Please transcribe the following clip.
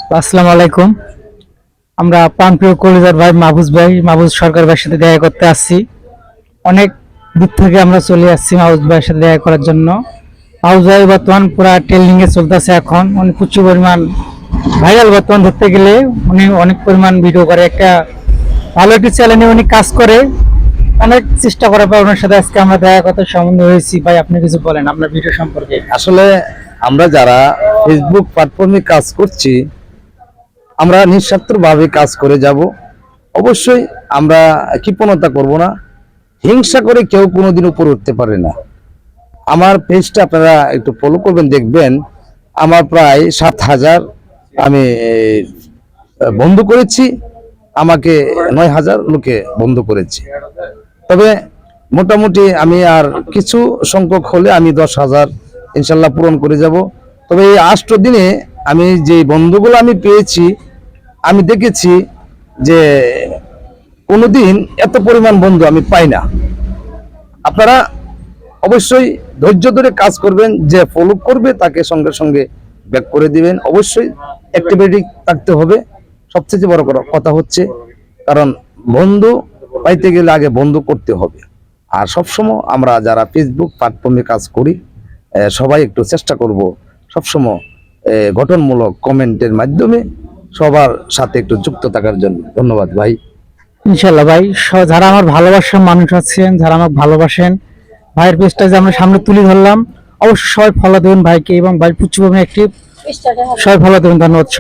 আসসালামু আলাইকুম। আমরা প্রাণপ্রিয় কলিজার ভাই মাহফুজ সরকার ভাইয়ের সাথে দেখা করতে আসছি। অনেক দূর থেকে আমরা চলে আসছি মাহফুজ ভাইয়ের সাথে দেখা করার জন্য। মাহফুজ ভাই বর্তমান পুরা ট্রেনিং এ চলতেছে, এখন উনি প্রচুর পরিমাণ ভাইরাল। বর্তমান ধরতে গেলে উনি অনেক পরিমাণ ভিডিও করে, একটা ভালো একটি চ্যানেলে উনি কাজ করে। অনেক চেষ্টা করার পর ওনার সাথে আজকে আমরা দেখা করতে সম্বন্ধ হয়েছি। ভাই আপনি কিছু বলেন আপনার ভিডিও সম্পর্কে। আসলে আমরা যারা ফেসবুক প্ল্যাটফর্মে কাজ করছি, আমরা নিঃস্বার্থভাবে কাজ করে যাব। অবশ্যই আমরা কৃপণতা করব না, হিংসা করে কেউ কোনোদিন উপরে উঠতে পারে না। আমার পেজটা আপনারা একটু ফলো করবেন, দেখবেন আমার প্রায় 7,000 আমি বন্ধু করেছি, আমাকে 9,000 লোকে বন্ধ করেছে। তবে মোটামুটি আমি আর কিছু সংখ্যক হলে আমি 10,000 ইনশাল্লাহ পূরণ করে যাব। তবে এই 8 দিনে আমি যে বন্ধুগুলো আমি পেয়েছি, আমি দেখেছি যে কোনোদিন এত পরিমাণ বন্ধু আমি পাই না। আপনারা অবশ্যই ধৈর্য ধরে কাজ করবেন, যে ফলো করবে তাকে সঙ্গে সঙ্গে ব্যাক করে দিবেন। অবশ্যই অ্যাক্টিভিটি থাকতে হবে। সবচেয়ে বড় কথা হচ্ছে, কারণ বন্ধু পাইতে গেলে আগে বন্ধু করতে হবে। আর সবসময় আমরা যারা ফেসবুক প্ল্যাটফর্মে কাজ করি, সবাই একটু চেষ্টা করব সবসময় গঠনমূলক কমেন্টের মাধ্যমে সবার সাথে একটু যুক্ত থাকার জন্য। ধন্যবাদ ভাই। ইনশাল্লাহ ভাই, যারা আমার ভালোবাসার মানুষ আছেন, যারা আমাকে ভালোবাসেন, ভাইয়ের পেজটা যে আমরা সামনে তুলে ধরলাম, অবশ্যই সবাই ফলো দেবেন ভাইকে, এবং ভাই প্রচুর একটি সবাই ফলো দেবেন। ধন্যবাদ সবাই।